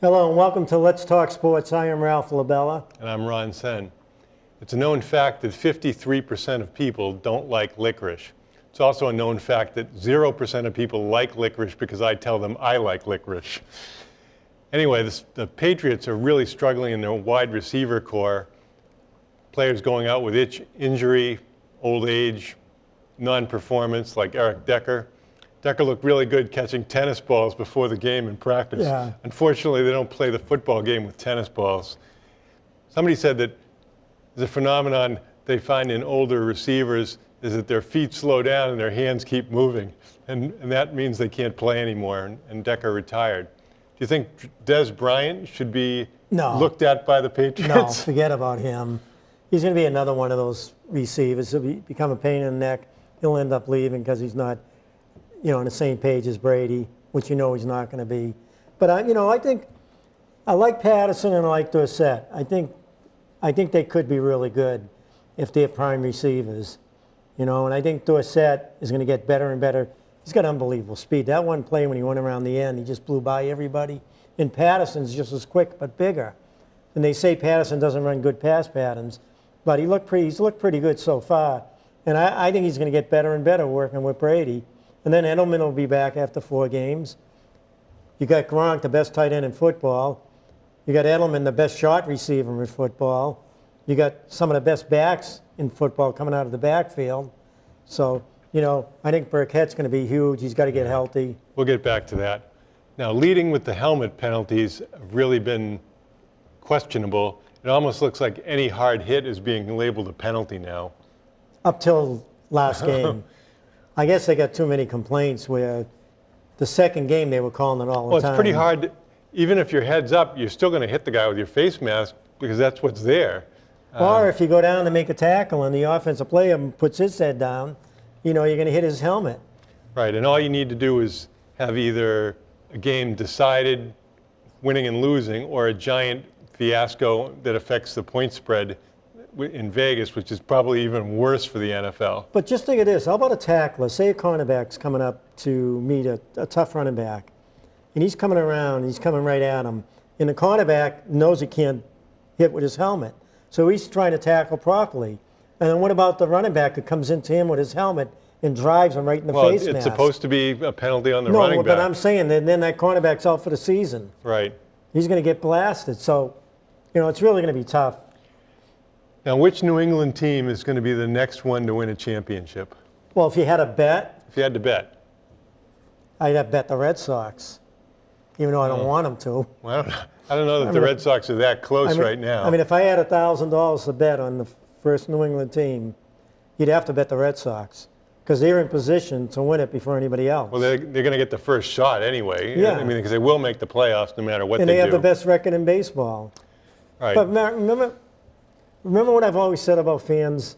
Hello and welcome to Let's Talk Sports. I am Ralph LaBella. And I'm Ron Sen. It's a known fact that 53% of people don't like licorice. It's also a known fact that 0% of people like licorice because I tell them I like licorice. Anyway, the Patriots are really struggling in their wide receiver core. Players going out with injury, old age, non-performance, like Eric Decker. Decker looked really good catching tennis balls before the game in practice. Yeah. Unfortunately, they don't play the football game with tennis balls. Somebody said that the phenomenon they find in older receivers is that their feet slow down and their hands keep moving. And that means they can't play anymore, and Decker retired. Do you think Des Bryant should be looked at by the Patriots? No, forget about him. He's going to be another one of those receivers. He'll become a pain in the neck. He'll end up leaving because he's not, on the same page as Brady, which he's not going to be. But I think I like Patterson and I like Dorsett. I think they could be really good if they're prime receivers, and I think Dorsett is going to get better and better. He's got unbelievable speed. That one play when he went around the end, he just blew by everybody. And Patterson's just as quick but bigger. And they say Patterson doesn't run good pass patterns, but he's looked pretty good so far. And I think he's going to get better and better working with Brady. And then Edelman will be back after 4 games. You got Gronk, the best tight end in football. You got Edelman, the best shot receiver in football. You got some of the best backs in football coming out of the backfield. So, I think Burkett's going to be huge. He's got to get healthy. We'll get back to that. Now, leading with the helmet penalties have really been questionable. It almost looks like any hard hit is being labeled a penalty now. Up till last game. I guess they got too many complaints where the second game they were calling it all the time. Well, it's pretty hard. Even if your head's up, you're still going to hit the guy with your face mask because that's what's there. Or if you go down to make a tackle and the offensive player puts his head down, you're going to hit his helmet. Right, and all you need to do is have either a game decided, winning and losing, or a giant fiasco that affects the point spread in Vegas, which is probably even worse for the NFL. But just think of this. How about a tackler? Say a cornerback's coming up to meet a tough running back, and he's coming around, he's coming right at him, and the cornerback knows he can't hit with his helmet, so he's trying to tackle properly. And then what about the running back that comes into him with his helmet and drives him right in the face mask? It's supposed to be a penalty on the running back. No, but I'm saying that then that cornerback's out for the season. Right. He's going to get blasted. So, it's really going to be tough. Now, which New England team is going to be the next one to win a championship? Well, if you had a bet. If you had to bet. I'd have bet the Red Sox, even though I don't want them to. Well, I don't know that the Red Sox are that close right now. I mean, if I had $1,000 to bet on the first New England team, you'd have to bet the Red Sox because they're in position to win it before anybody else. Well, they're going to get the first shot anyway. Yeah. I mean, because they will make the playoffs no matter what they do. And they have the best record in baseball. Right. But remember what I've always said about fans?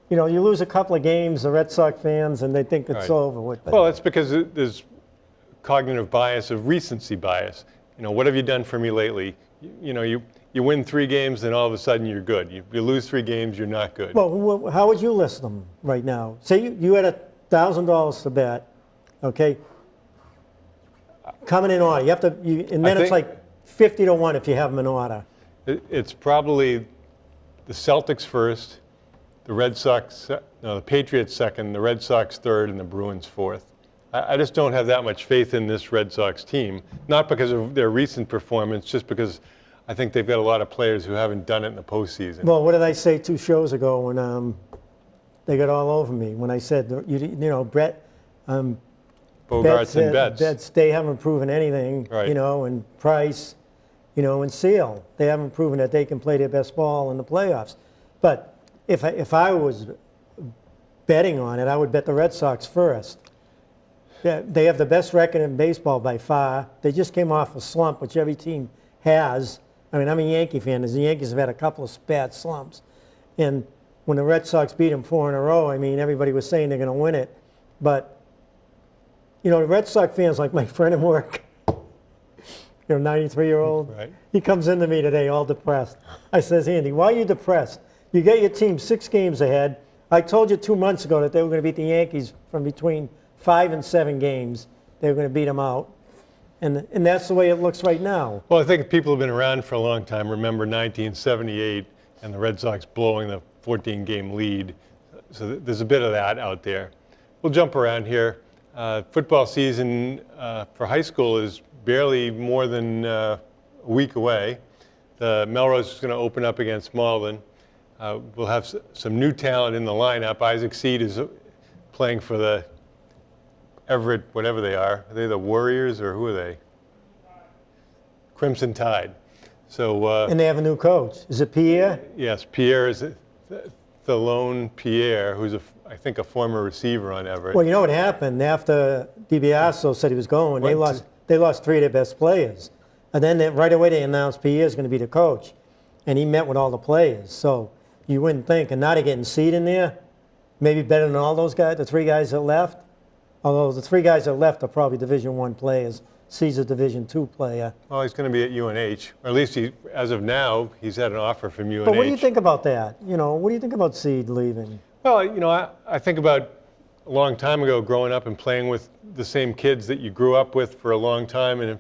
You lose a couple of games, the Red Sox fans, and they think it's over with. Well, it's because there's cognitive bias of recency bias. What have you done for me lately? You win 3 games, then all of a sudden you're good. You lose 3 games, you're not good. Well, how would you list them right now? Say you had $1,000 to bet, okay? Coming in order, you have to, and then it's like 50 to 1 if you have them in order. It's probably the Celtics first, the Patriots second, the Red Sox third, and the Bruins fourth. I just don't have that much faith in this Red Sox team, not because of their recent performance, just because I think they've got a lot of players who haven't done it in the postseason. Well, what did I say 2 shows ago when they got all over me when I said, Brett, Bogarts and Betts. They haven't proven anything, right. And Price, and Seal. They haven't proven that they can play their best ball in the playoffs. But if I was betting on it, I would bet the Red Sox first. Yeah, they have the best record in baseball by far. They just came off a slump, which every team has. I mean, I'm a Yankee fan. The Yankees have had a couple of bad slumps. And when the Red Sox beat them 4 in a row, I mean, everybody was saying they're going to win it. But, the Red Sox fans, like my friend at work, 93-year-old, right. He comes into me today all depressed. I says, Andy, why are you depressed? You get your team 6 games ahead. I told you 2 months ago that they were going to beat the Yankees from between 5 and 7 games. They were going to beat them out. And that's the way it looks right now. Well, I think people have been around for a long time. Remember 1978 and the Red Sox blowing the 14-game lead. So there's a bit of that out there. We'll jump around here. Football season for high school is barely more than a week away. The Melrose is going to open up against Malden. We'll have some new talent in the lineup. Isaac Seed is playing for the Everett, whatever they are. Are they the Warriors or who are they? Crimson Tide. So. And they have a new coach. Is it Pierre? Yes, Pierre is the lone Pierre, who's I think a former receiver on Everett. Well, you know what happened after DiBiase said he was going? They lost 3 of their best players, and then right away they announced Pierre's going to be the coach, and he met with all the players. So you wouldn't think, and now they're getting Seed in there, maybe better than all those guys, the 3 guys that left. Although the 3 guys that left are probably Division I players. Seed's a Division II player. Well, he's going to be at UNH, or at least as of now, he's had an offer from UNH. But what do you think about that? What do you think about Seed leaving? Well, I think about a long time ago growing up and playing with the same kids that you grew up with for a long time, and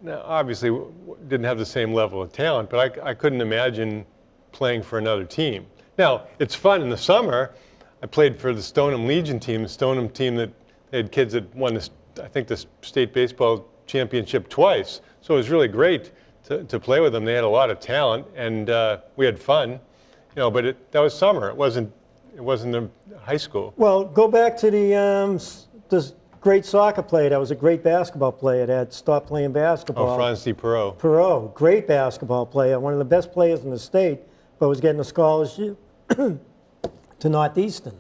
obviously didn't have the same level of talent, but I couldn't imagine playing for another team. Now, it's fun in the summer. I played for the Stoneham Legion team, the Stoneham team that they had kids that won, I think, the state baseball championship twice. So it was really great to play with them. They had a lot of talent, and we had fun. But that was summer. It wasn't the high school. Well, go back to this great soccer player that was a great basketball player that stopped playing basketball. Oh, Franz D. Perot. Perot, great basketball player, one of the best players in the state, but was getting a scholarship to Northeastern.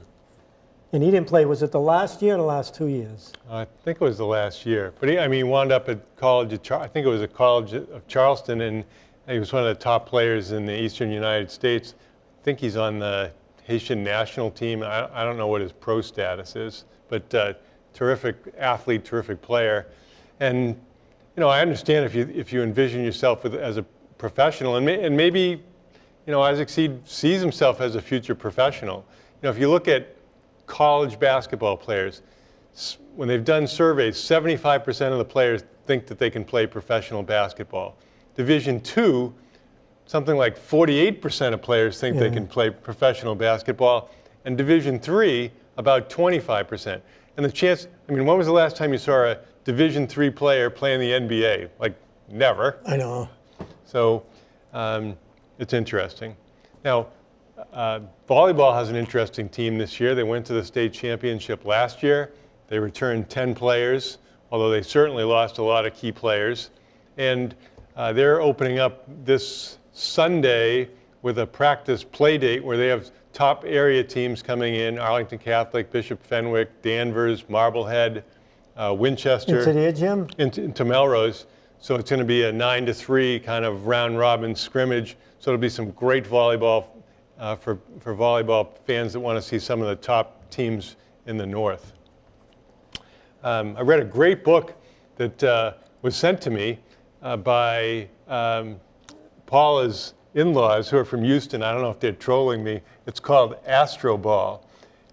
And he didn't play, was it the last year or the last 2 years? I think it was the last year. But he wound up at college I think it was a college of Charleston, and he was one of the top players in the eastern United States. I think he's on the Haitian national team. I don't know what his pro status is, but terrific athlete, terrific player. And I understand if you envision yourself as a professional, and maybe Isaac Seed sees himself as a future professional. If you look at college basketball players, when they've done surveys, 75% of the players think that they can play professional basketball. Division II, something like 48% of players think they can play professional basketball, and Division III, about 25%. And the chance, when was the last time you saw a Division III player play in the NBA? Like, never. I know. So it's interesting. Now, volleyball has an interesting team this year. They went to the state championship last year. They returned 10 players, although they certainly lost a lot of key players. And they're opening up this Sunday with a practice play date where they have top area teams coming in: Arlington Catholic, Bishop Fenwick, Danvers, Marblehead, Winchester. Into their gym? Into Melrose. So it's going to be a 9-3 kind of round-robin scrimmage. So it'll be some great volleyball for volleyball fans that want to see some of the top teams in the North. I read a great book that was sent to me by Paula's in-laws, who are from Houston. I don't know if they're trolling me. It's called Astro Ball.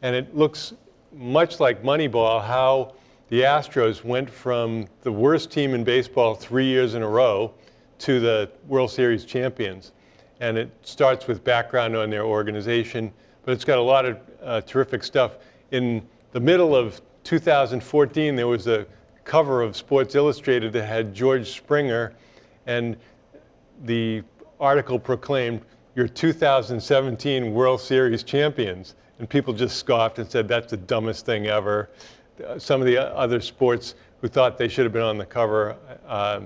And it looks much like Moneyball, how the Astros went from the worst team in baseball 3 years in a row to the World Series champions. And it starts with background on their organization, but it's got a lot of terrific stuff. In the middle of 2014, there was a cover of Sports Illustrated that had George Springer, and the article proclaimed, "Your 2017 World Series champions." And people just scoffed and said, that's the dumbest thing ever. Some of the other sports who thought they should have been on the cover, I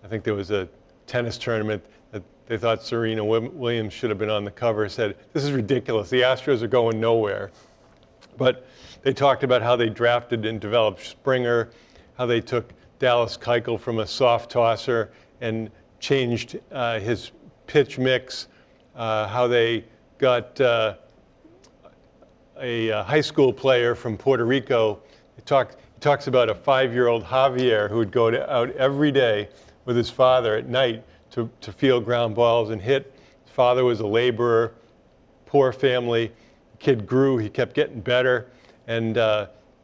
think there was a tennis tournament that they thought Serena Williams should have been on the cover, said, this is ridiculous. The Astros are going nowhere. But they talked about how they drafted and developed Springer, how they took Dallas Keuchel from a soft tosser and changed his pitch mix, how they got a high school player from Puerto Rico. He talks about a 5-year-old Javier who would go out every day with his father at night to field ground balls and hit. His father was a laborer, poor family. The kid grew, he kept getting better, and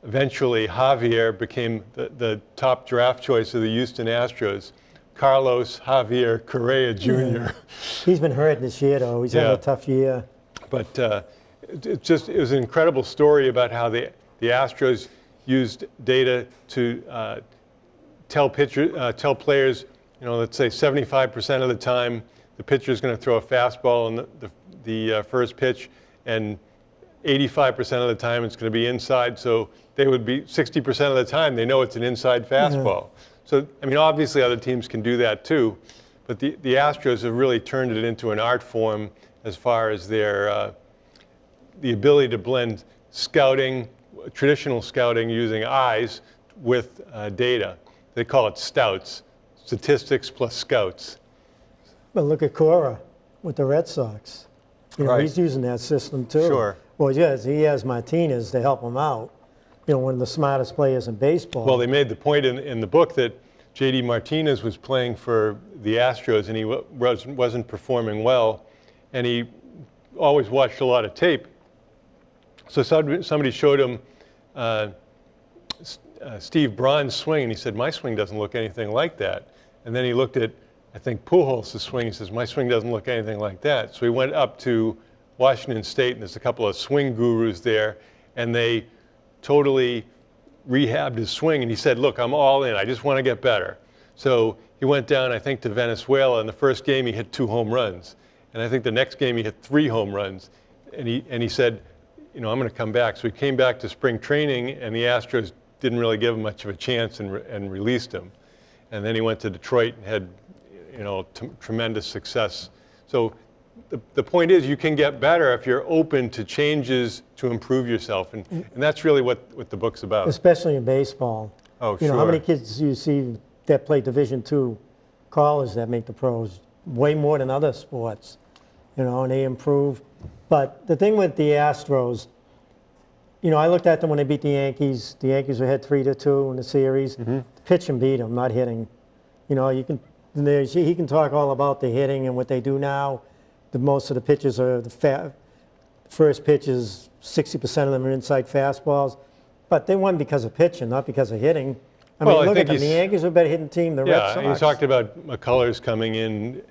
eventually Javier became the top draft choice of the Houston Astros. Carlos Javier Correa Jr. Yeah. He's been hurt this year, though. He's had Yeah. a tough year. But it was an incredible story about how the Astros used data to tell players, let's say 75% of the time the pitcher is going to throw a fastball on the first pitch, and 85% of the time it's going to be inside. So they would be 60% of the time they know it's an inside fastball. So I mean, obviously other teams can do that too, but the Astros have really turned it into an art form as far as their the ability to blend scouting, traditional scouting using eyes with data. They call it stouts, statistics plus scouts. But look at Cora with the Red Sox. Right. He's using that system too. Sure. Well, yes, he has Martinez to help him out. One of the smartest players in baseball. Well, they made the point in the book that J.D. Martinez was playing for the Astros and he wasn't performing well, and he always watched a lot of tape. So somebody showed him Steve Braun's swing, and he said, "My swing doesn't look anything like that." And then he looked at, I think, Pujols' swing. He says, "My swing doesn't look anything like that." So he went up to Washington State, and there's a couple of swing gurus there, and they totally rehabbed his swing. And he said, "Look, I'm all in. I just want to get better." So he went down, I think, to Venezuela. In the first game, he hit 2 home runs. And I think the next game, he hit 3 home runs. And he said, I'm going to come back. So he came back to spring training, and the Astros didn't really give him much of a chance and released him. And then he went to Detroit and had, tremendous success. So the point is, you can get better if you're open to changes to improve yourself. And that's really what the book's about. Especially in baseball. Oh, sure. How many kids do you see that play Division II college that make the pros? Way more than other sports, and they improve. But the thing with the Astros, I looked at them when they beat the Yankees. The Yankees were ahead 3-2 in the series. Mm-hmm. Pitch and beat them, not hitting. He can talk all about the hitting and what they do now. Most of the pitches are first pitches, 60% of them are inside fastballs. But they won because of pitching, not because of hitting. I mean, look at them. The Yankees are a better hitting team. The Red Sox. Yeah, you talked about McCullers coming in.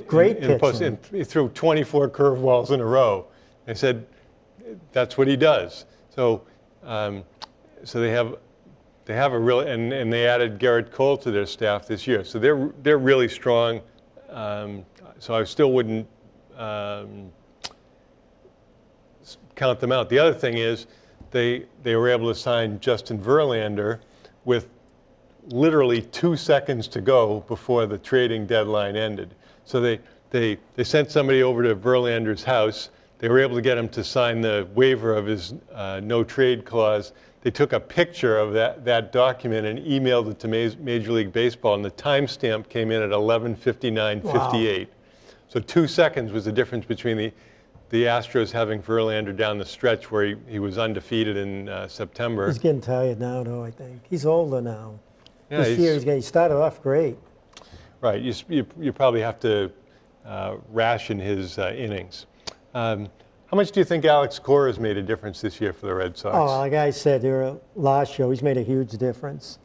Great pitching. He threw 24 curveballs in a row. They said that's what he does. So, so they have a real, and they added Garrett Cole to their staff this year. So they're really strong. So I still wouldn't count them out. The other thing is they were able to sign Justin Verlander with literally 2 seconds to go before the trading deadline ended. So they sent somebody over to Verlander's house. They were able to get him to sign the waiver of his no trade clause. They took a picture of that document and emailed it to Major League Baseball, and the timestamp came in at 11:59:58. Wow. So 2 seconds was the difference between the Astros having Verlander down the stretch where he was undefeated in September. He's getting tired now, though, I think. He's older now. Yeah, this year he started off great. Right. You probably have to ration his innings. How much do you think Alex Cora has made a difference this year for the Red Sox? Oh, like I said last show, he's made a huge difference.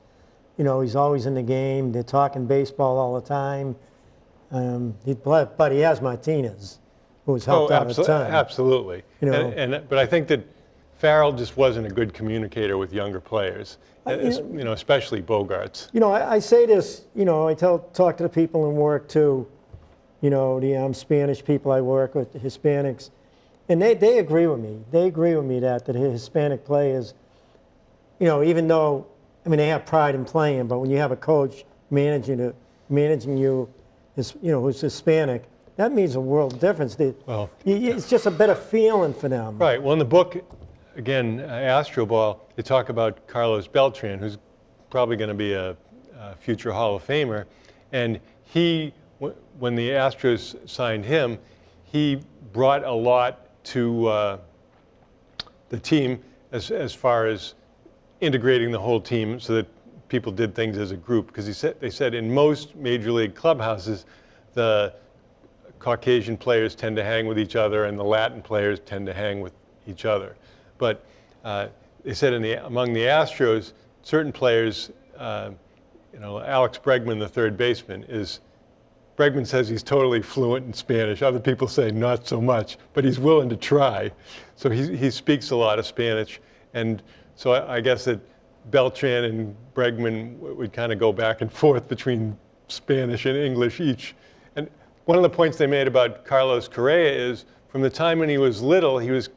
He's always in the game. They're talking baseball all the time. But he has Martinez, who's helped out a ton. Absolutely. But I think that Farrell just wasn't a good communicator with younger players, especially Bogarts. I say this, I talk to the people in work too, the Spanish people I work with, the Hispanics, and they agree with me. They agree with me that the Hispanic players, even though, they have pride in playing, but when you have a coach managing you, who's Hispanic, that means a world difference. It's just a better feeling for them. Right. Well, in the book, again, Astro Ball, they talk about Carlos Beltran, who's probably going to be a future Hall of Famer. And when the Astros signed him, he brought a lot to the team as far as integrating the whole team so that people did things as a group. Because they said in most major league clubhouses, the Caucasian players tend to hang with each other and the Latin players tend to hang with each other. But they said among the Astros, certain players, Alex Bregman, the third baseman, Bregman says he's totally fluent in Spanish. Other people say not so much, but he's willing to try. So he speaks a lot of Spanish. And so I guess that Beltran and Bregman would kind of go back and forth between Spanish and English each. And one of the points they made about Carlos Correa is from the time when he was little, he was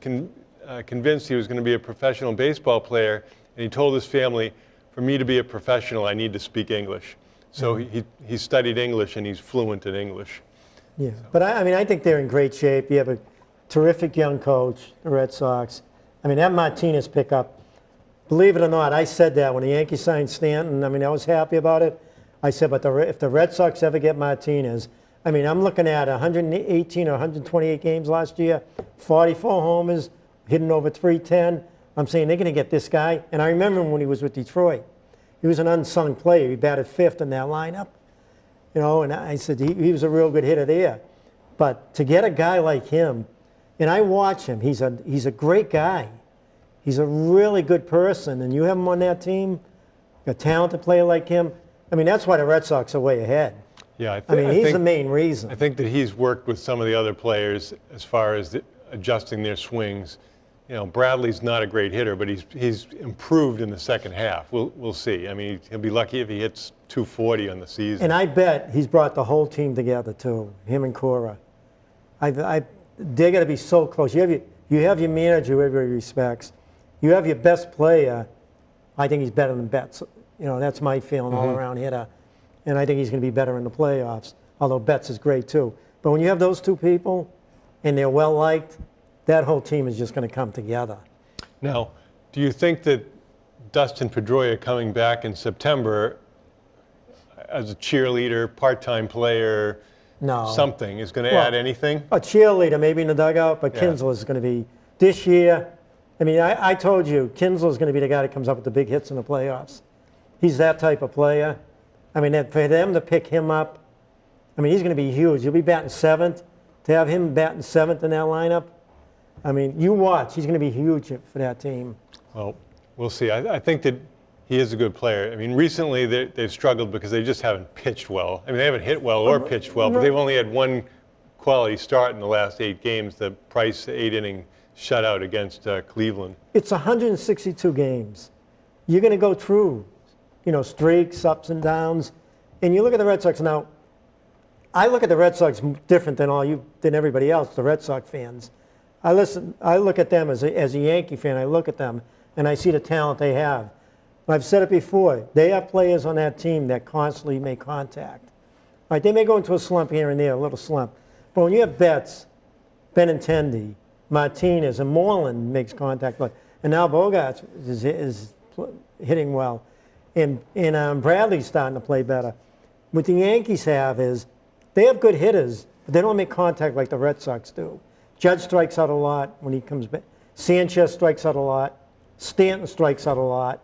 convinced he was going to be a professional baseball player. And he told his family, for me to be a professional, I need to speak English. So he studied English and he's fluent in English. Yeah, but I think they're in great shape. You have a terrific young coach, the Red Sox. I mean, that Martinez pickup, believe it or not, I said that when the Yankees signed Stanton. I mean, I was happy about it. I said, but if the Red Sox ever get Martinez, I mean, I'm looking at 118 or 128 games last year, 44 homers, hitting over 310. I'm saying they're going to get this guy. And I remember him when he was with Detroit. He was an unsung player. He batted fifth in that lineup. And I said he was a real good hitter there. But to get a guy like him, and I watch him, he's a great guy. He's a really good person, and you have him on that team, a talented player like him. I mean, that's why the Red Sox are way ahead. Yeah, he's the main reason. I think that he's worked with some of the other players as far as adjusting their swings. Bradley's not a great hitter, but he's improved in the second half. We'll see. I mean, he'll be lucky if he hits 240 on the season. And I bet he's brought the whole team together too, him and Cora. They're going to be so close. You have your manager who everybody respects. You have your best player. I think he's better than Betts. That's my feeling, all-around hitter. And I think he's going to be better in the playoffs, although Betts is great too. But when you have those two people and they're well-liked, that whole team is just going to come together. Now, do you think that Dustin Pedroia coming back in September as a cheerleader, part-time player, something, is going to add anything? A cheerleader, maybe in the dugout, but Kinsler is going to be, this year, I mean, I told you, Kinsler is going to be the guy that comes up with the big hits in the playoffs. He's that type of player. I mean, for them to pick him up, I mean, he's going to be huge. He'll be batting seventh. To have him batting seventh in that lineup, I mean, you watch. He's going to be huge for that team. Well, we'll see. I think that he is a good player. I mean, recently they've struggled because they just haven't pitched well. I mean, they haven't hit well or pitched well, but they've only had one quality start in the last 8 games, the Price 8-inning shutout against Cleveland. It's 162 games. You're going to go through, streaks, ups and downs. And you look at the Red Sox now. I look at the Red Sox different than everybody else, the Red Sox fans. I look at them as a Yankee fan. I look at them and I see the talent they have. I've said it before. They have players on that team that constantly make contact. Right? They may go into a slump here and there, a little slump. But when you have Betts, Benintendi, Martinez, and Moreland makes contact, and now Bogarts is hitting well, and Bradley's starting to play better. What the Yankees have is they have good hitters, but they don't make contact like the Red Sox do. Judge strikes out a lot when he comes back. Sanchez strikes out a lot. Stanton strikes out a lot.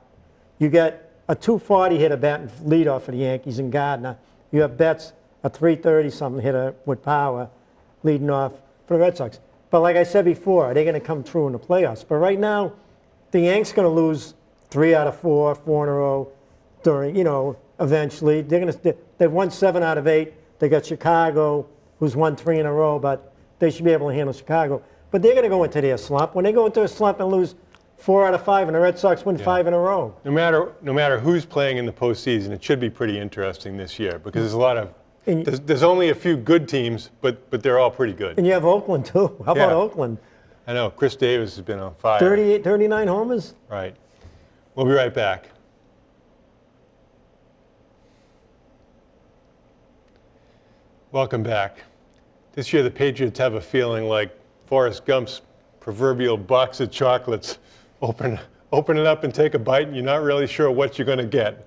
You get a 240 hitter batting leadoff for the Yankees and Gardner. You have Betts, a 330-something hitter with power, leading off for the Red Sox. But like I said before, are they going to come through in the playoffs? But right now, the Yanks going to lose 3 out of 4 in a row during, eventually. They've won 7 out of 8. They got Chicago, who's won 3 in a row, but they should be able to handle Chicago. But they're going to go into their slump. When they go into a slump and lose 4 out of 5, and the Red Sox win 5 in a row. No matter who's playing in the postseason, it should be pretty interesting this year because there's a lot of there's only a few good teams, but they're all pretty good. And you have Oakland too. How about Oakland? I know Chris Davis has been on fire. 39 homers. Right. We'll be right back. Welcome back. This year the Patriots have a feeling like Forrest Gump's proverbial box of chocolates. Open it up and take a bite, and you're not really sure what you're going to get.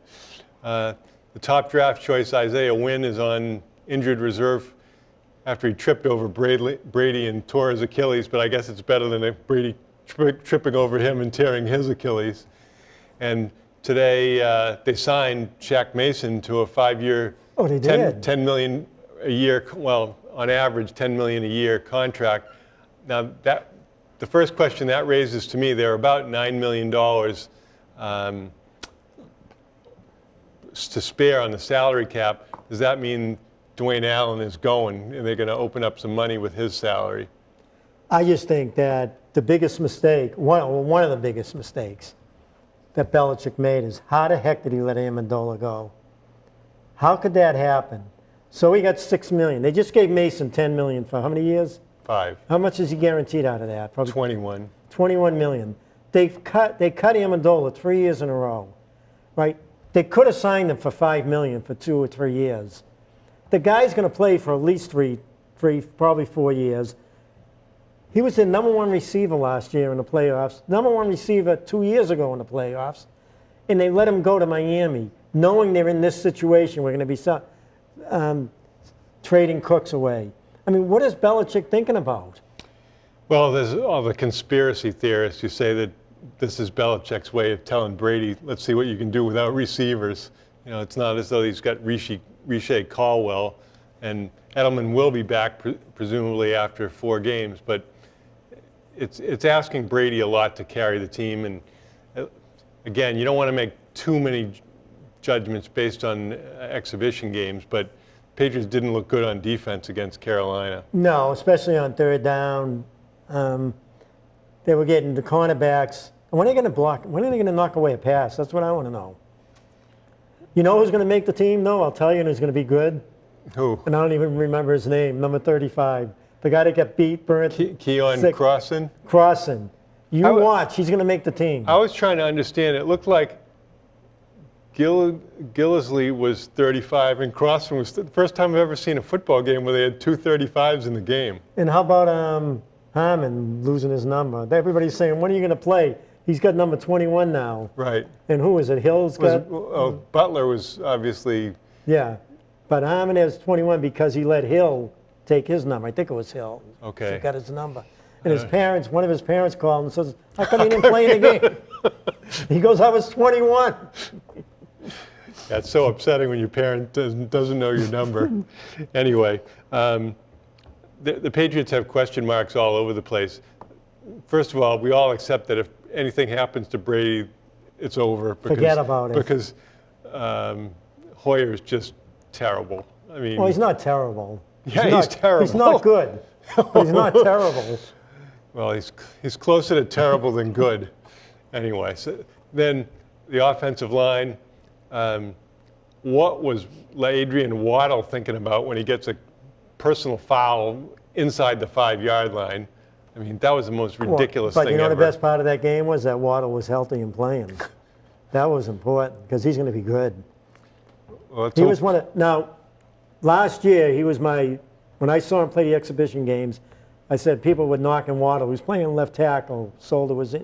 The top draft choice, Isaiah Wynn, is on injured reserve after he tripped over Brady and tore his Achilles, but I guess it's better than Brady tripping over him and tearing his Achilles. And today they signed Shaq Mason to a 5-year, $10 million a year, well, on average $10 million a year contract. Now the first question that raises to me, they're about $9 million to spare on the salary cap. Does that mean Dwayne Allen is going and they're going to open up some money with his salary? I just think that the biggest mistake, one of the biggest mistakes that Belichick made is how the heck did he let Amendola go? How could that happen? So he got $6 million. They just gave Mason $10 million for how many years? 5. How much is he guaranteed out of that? Probably 21. $21 million. They cut Amendola 3 years in a row, right? They could have signed him for $5 million for 2 or 3 years. The guy's going to play for at least three, probably 4 years. He was the #1 receiver last year in the playoffs, #1 receiver 2 years ago in the playoffs, and they let him go to Miami, knowing they're in this situation. We're going to be trading Cooks away. I mean, what is Belichick thinking about? Well, there's all the conspiracy theorists who say that this is Belichick's way of telling Brady, let's see what you can do without receivers. You know, it's not as though he's got Riche Caldwell, and Edelman will be back presumably after 4 games, but it's asking Brady a lot to carry the team. And again, you don't want to make too many judgments based on exhibition games, but Patriots didn't look good on defense against Carolina. No, especially on 3rd down. They were getting the cornerbacks. When are they going to block? When are they going to knock away a pass? That's what I want to know. You know who's going to make the team? No, I'll tell you who's going to be good. Who? And I don't even remember his name, number 35. The guy that got beat, burnt. Keon Crossan? Crossan. Watch, he's going to make the team. I was trying to understand. It looked like Gillisley was 35 and Crossan was the first time I've ever seen a football game where they had 2 35s in the game. And how about Harmon losing his number? Everybody's saying, when are you going to play? He's got number 21 now. Right. And who is it? Hill's got? Butler was obviously. Yeah. But Harmon has 21 because he let Hill take his number. I think it was Hill. Okay. He got his number. And his parents, one of his parents called and says, how come he didn't play in the game? He goes, I was 21. That's so upsetting when your parent doesn't know your number. Anyway, the Patriots have question marks all over the place. First of all, we all accept that if anything happens to Brady, it's over. Forget about it. Because Hoyer's just terrible. I mean, well, he's not terrible. Yeah, he's terrible. He's not good. He's not terrible. Well, he's closer to terrible than good. Anyway, so then the offensive line. What was Adrian Waddle thinking about when he gets a personal foul inside the 5-yard line? I mean, that was the most ridiculous thing ever. But you know the best part of that game was that Waddle was healthy and playing. That was important because he's going to be good. Well, he was one of, now, last year he was when I saw him play the exhibition games, I said people were knocking Waddle. He was playing left tackle, shoulder was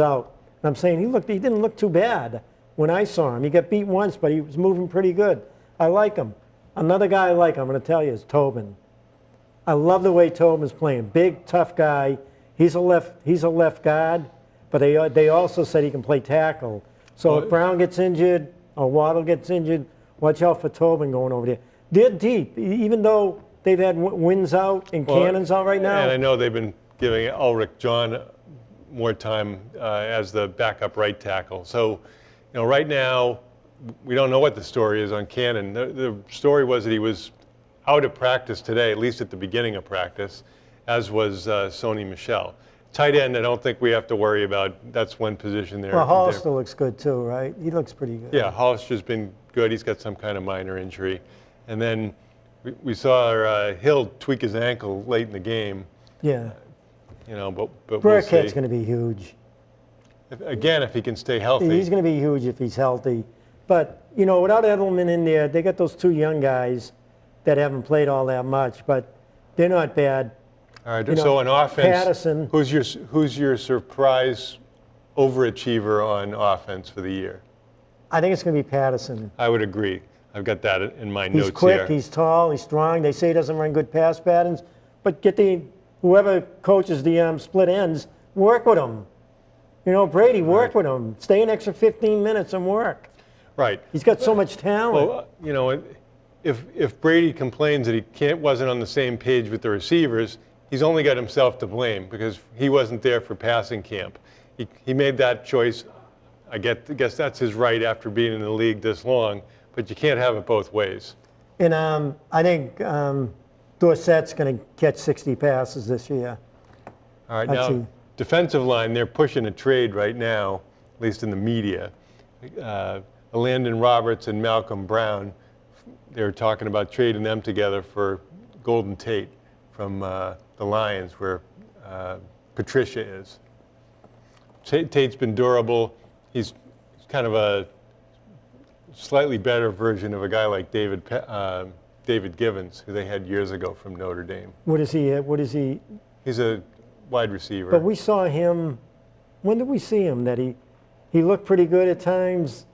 out. And I'm saying he didn't look too bad when I saw him. He got beat once, but he was moving pretty good. I like him. Another guy I like, I'm going to tell you, is Tobin. I love the way Tobin's playing. Big, tough guy. He's a left guard, but they also said he can play tackle. So if Brown gets injured or Waddle gets injured, watch out for Tobin going over there. They're deep, even though they've had wins out and cannons out right now. And I know they've been giving Ulrich John more time as the backup right tackle. So, you know, right now, we don't know what the story is on Cannon. The story was that he was out of practice today, at least at the beginning of practice, as was Sony Michel. Tight end, I don't think we have to worry about. That's one position there. Well, Hollister looks good too, right? He looks pretty good. Yeah, Hollister's been good. He's got some kind of minor injury. And then we saw Hill tweak his ankle late in the game. Yeah. You know, but Burkhead's we'll see. going to be huge. If he can stay healthy. He's going to be huge if he's healthy. But, you know, without Edelman in there, they got those 2 young guys that haven't played all that much, but they're not bad. All right, so on offense, Patterson. Who's your surprise overachiever on offense for the year? I think it's going to be Patterson. I would agree. I've got that in my notes here. He's quick, he's tall, he's strong. They say he doesn't run good pass patterns, but get whoever coaches the split ends, work with him. You know, Brady, work with him. Stay an extra 15 minutes and work. Right. He's got so much talent. Well, you know, if Brady complains that he wasn't on the same page with the receivers, he's only got himself to blame because he wasn't there for passing camp. He made that choice. I guess that's his right after being in the league this long, but you can't have it both ways. And I think Dorsett's going to catch 60 passes this year. All right, Let's now see. defensive line, they're pushing a trade right now, at least in the media. Landon Roberts and Malcolm Brown, they're talking about trading them together for Golden Tate from the Lions, where Patricia is. Tate's been durable. He's kind of a slightly better version of a guy like David Givens, who they had years ago from Notre Dame. What is he? He's a wide receiver. But we saw him, when did we see him? That he looked pretty good at times.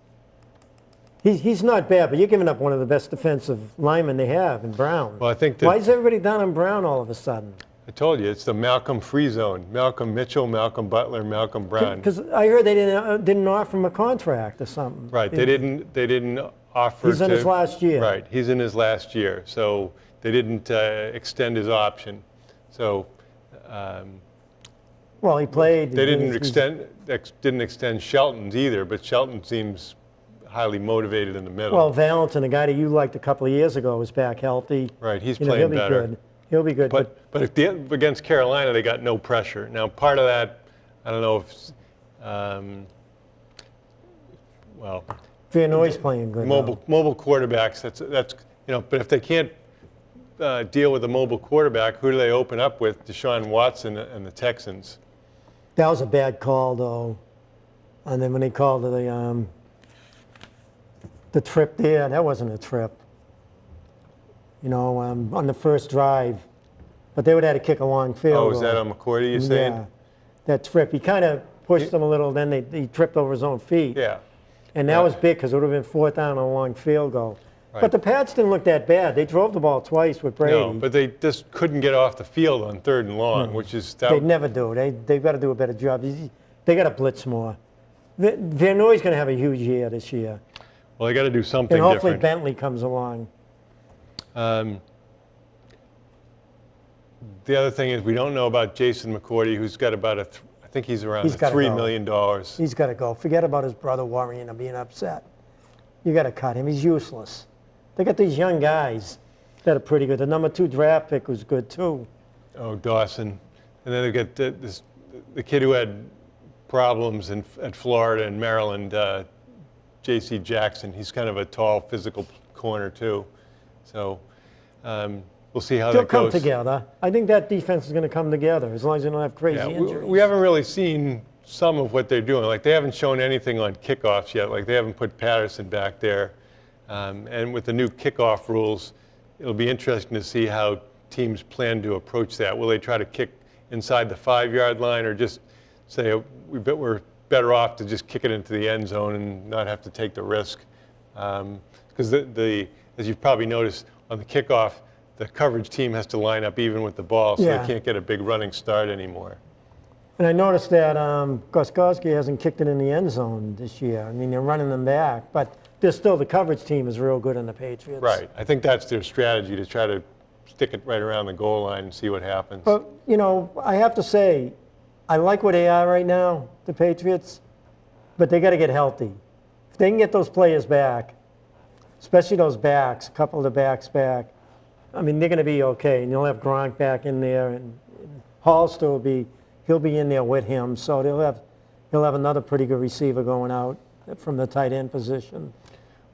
He's not bad, but you're giving up one of the best defensive linemen they have in Brown. Well, I think that, why is everybody down on Brown all of a sudden? I told you, it's the Malcolm free zone. Malcolm Mitchell, Malcolm Butler, Malcolm Brown. Because I heard they didn't offer him a contract or something. Right, they didn't offer. He's in his last year. Right, he's in his last year, so they didn't extend his option. So. Well, he played. They didn't extend Shelton's either, but Shelton seems highly motivated in the middle. Well, Valentin, the guy that you liked a couple of years ago, is back healthy. Right, he's You know, playing he'll be better. good. He'll be good. But against Carolina, they got no pressure. Now, part of that, I don't know if, well, Vanoy's playing good. mobile quarterbacks. That's But if they can't deal with a mobile quarterback, who do they open up with? Deshaun Watson and the Texans. That was a bad call, though. And then when they called the trip there, that wasn't a trip. You know, on the first drive, but they would have to kick a long field goal. Oh, is that on McCourty, you're saying? Yeah, that trip. He kind of pushed them a little, then he tripped over his own feet. Yeah. And that was big because it would have been 4th down on a long field goal. Right. But the Pats didn't look that bad. They drove the ball twice with Brady. No, but they just couldn't get off the field on 3rd and long, which is that. They never do. They've got to do a better job. They got to blitz more. Vanoy's going to have a huge year this year. Well, they got to do something And hopefully different. Bentley comes along. The other thing is we don't know about Jason McCourty, who's got about I think he's around He's gotta $3 go. million. He's got to go. Forget about his brother worrying and being upset. You got to cut him. He's useless. They got these young guys that are pretty good. The number 2 draft pick was good too. Oh, Dawson. And then they get the kid who had problems at Florida and Maryland, J.C. Jackson. He's kind of a tall, physical corner too. So we'll see how They'll that goes. come together. I think that defense is going to come together as long as they don't have crazy injuries. We haven't really seen some of what they're doing. Like, they haven't shown anything on kickoffs yet. Like, they haven't put Patterson back there. And with the new kickoff rules, it'll be interesting to see how teams plan to approach that. Will they try to kick inside the 5-yard line, or just say we're better off to just kick it into the end zone and not have to take the risk? Because as you've probably noticed, on the kickoff, the coverage team has to line up even with the ball, so they can't get a big running start anymore. And I noticed that Gostkowski hasn't kicked it in the end zone this year. I mean, they're running them back, but the coverage team is real good in the Patriots. Right. I think that's their strategy, to try to stick it right around the goal line and see what happens. But, you know, I have to say, I like where they are right now, the Patriots, but they got to get healthy. If they can get those players back, especially those backs, a couple of the backs back, I mean, they're going to be okay. And you'll have Gronk back in there, and Hollister he'll be in there with him. So he'll have another pretty good receiver going out from the tight end position.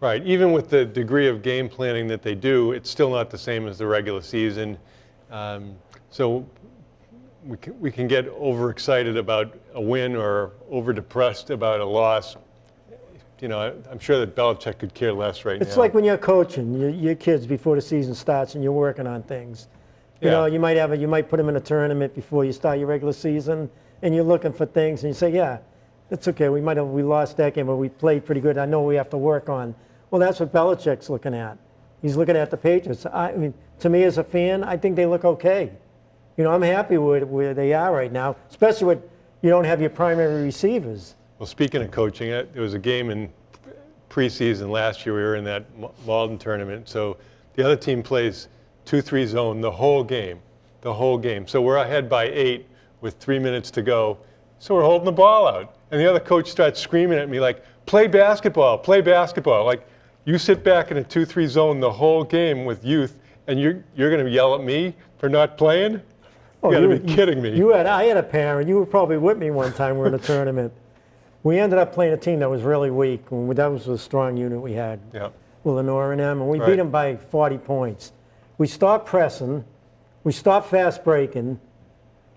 Right. Even with the degree of game planning that they do, it's still not the same as the regular season. So we can get overexcited about a win or overdepressed about a loss. You know, I'm sure that Belichick could care less right now. It's like when you're coaching your kids before the season starts and you're working on things. You know, you might put them in a tournament before you start your regular season, and you're looking for things, and you say, yeah, it's okay. We lost that game, but we played pretty good. I know we have to work on. Well, that's what Belichick's looking at. He's looking at the Patriots. I mean, to me as a fan, I think they look okay. You know, I'm happy with where they are right now, especially when you don't have your primary receivers. Well, speaking of coaching, there was a game in preseason last year. We were in that Malden tournament. So the other team plays 2-3 zone the whole game. the whole game. So we're ahead by 8 with 3 minutes to go. So we're holding the ball out. And the other coach starts screaming at me like, play basketball, play basketball. Like, you sit back in a 2-3 zone the whole game with youth, and you're going to yell at me for not playing? You got to be kidding me. I had a parent. You were probably with me one time. We were in a tournament. We ended up playing a team that was really weak. That was a strong unit we had. Yeah. With Lenore and them, and we beat them by 40 points. We stopped pressing. We stopped fast breaking.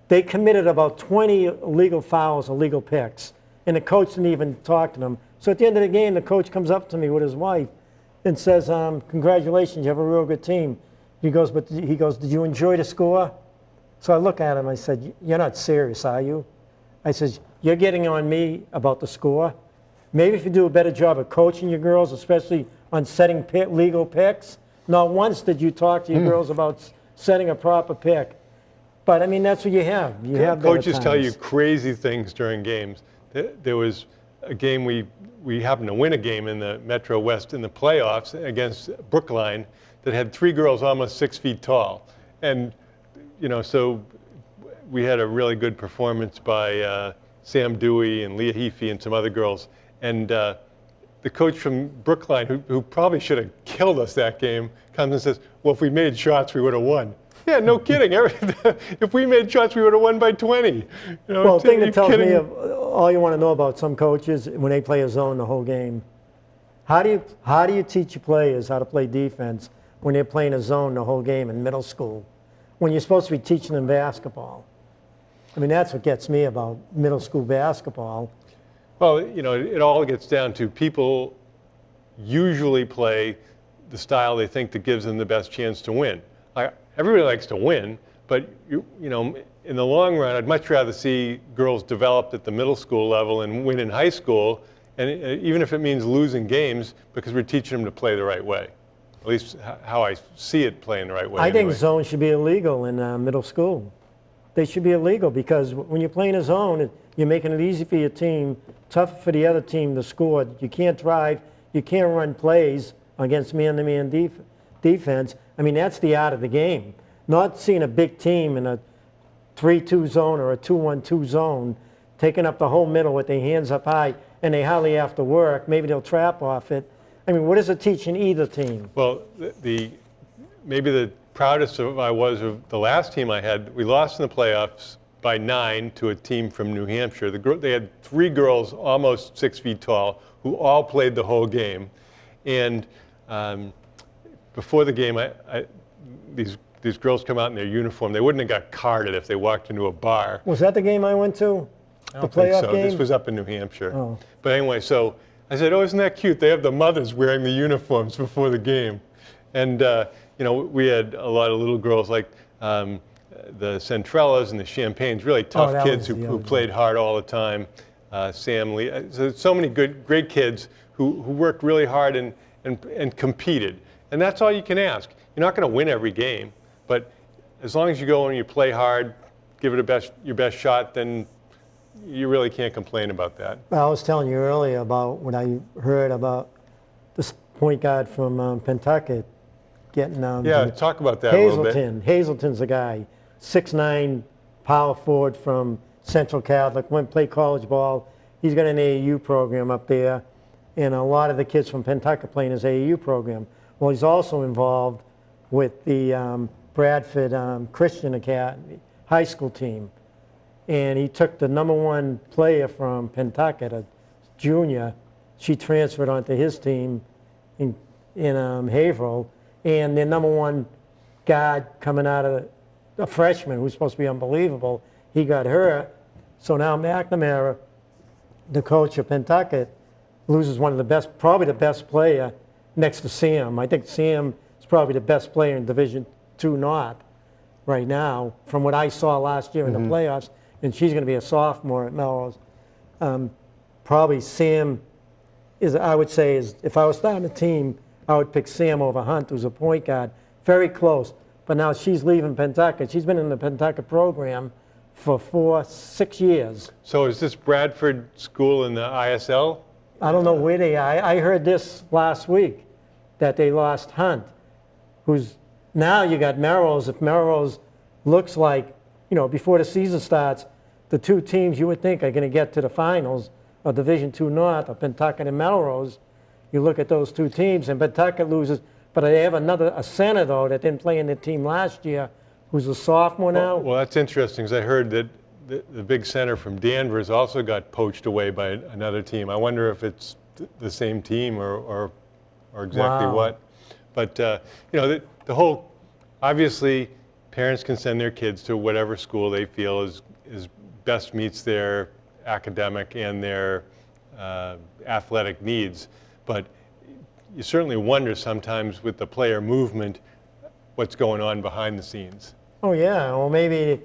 They committed about 20 illegal fouls, illegal picks, and the coach didn't even talk to them. So at the end of the game, the coach comes up to me with his wife and says, congratulations, you have a real good team. He goes, did you enjoy the score? So I look at him, I said, you're not serious, are you? I said, you're getting on me about the score. Maybe if you do a better job of coaching your girls, especially on setting legal picks. Not once did you talk to your girls about setting a proper pick. But I mean, that's what you have. You have coaches tell you crazy things during games. There was a game we happened to win a game in the Metro West in the playoffs against Brookline that had 3 girls almost 6 feet tall, and so we had a really good performance by Sam Dewey and Leah Heafy and some other girls, and the coach from Brookline, who probably should have killed us that game, comes and says, well, if we made shots, we would have won. Yeah, no kidding. If we made shots, we would have won by 20. Well, the thing that tells me all you want to know about some coaches when they play a zone the whole game. How do you teach your players how to play defense when they're playing a zone the whole game in middle school, when you're supposed to be teaching them basketball? I mean, that's what gets me about middle school basketball. Well, it all gets down to people usually play the style they think that gives them the best chance to win. Everybody likes to win, but in the long run, I'd much rather see girls developed at the middle school level and win in high school, and even if it means losing games, because we're teaching them to play the right way. At least how I see it playing the right way. I think zones should be illegal in middle school. They should be illegal because when you're playing a zone, you're making it easy for your team, tough for the other team to score. You can't drive, you can't run plays against man-to-man defense. I mean, that's the art of the game. Not seeing a big team in a 3-2 zone or a 2-1-2 zone, taking up the whole middle with their hands up high, and they hardly have to work. Maybe they'll trap off it. I mean, what is it teaching either team? Well, maybe the proudest I was of the last team I had, we lost in the playoffs by 9 to a team from New Hampshire. They had 3 girls almost 6 feet tall who all played the whole game. And before the game, these girls come out in their uniform. They wouldn't have got carded if they walked into a bar. Was that the game I went to? I don't think so. This was up in New Hampshire. Oh. But anyway, so I said, oh, isn't that cute? They have the mothers wearing the uniforms before the game. And, we had a lot of little girls like the Centrellas and the Champagnes, really tough kids who played hard all the time. Sam Lee, so many great kids who worked really hard and competed. And that's all you can ask. You're not going to win every game, but as long as you go and you play hard, give it your best shot, then you really can't complain about that. I was telling you earlier about what I heard about this point guard from Pentucket getting talk about that a little bit. Hazelton's a guy, 6'9", power forward from Central Catholic, went play college ball. He's got an AAU program up there, and a lot of the kids from Pentucket play in his AAU program. Well, he's also involved with the Bradford Christian Academy high school team. And he took the #1 player from Pentucket, a junior. She transferred onto his team in Haverhill. And their #1 guard coming out of a freshman who's supposed to be unbelievable, he got hurt. So now McNamara, the coach of Pentucket, loses one of the best, probably the best player next to Sam. I think Sam is probably the best player in Division II North right now, from what I saw last year in the playoffs. And she's going to be a sophomore at Melrose. Probably Sam is, I would say, if I was starting a team, I would pick Sam over Hunt, who's a point guard. Very close. But now she's leaving Pentucket. She's been in the Pentucket program for 4-6 years. So is this Bradford school in the ISL? I don't know where they are. I heard this last week, that they lost Hunt, who's now you got Melrose. If Melrose looks like, before the season starts, the two teams you would think are going to get to the finals of Division II North, of Pentucket and Melrose. You look at those two teams, and Pentucket loses, but they have a center, though, that didn't play in the team last year, who's a sophomore now. Well, that's interesting, because I heard that the big center from Danvers also got poached away by another team. I wonder if it's the same team or exactly Wow. what. But, the whole, obviously, parents can send their kids to whatever school they feel is best meets their academic and their athletic needs. But you certainly wonder sometimes with the player movement what's going on behind the scenes. Oh, yeah. Well, maybe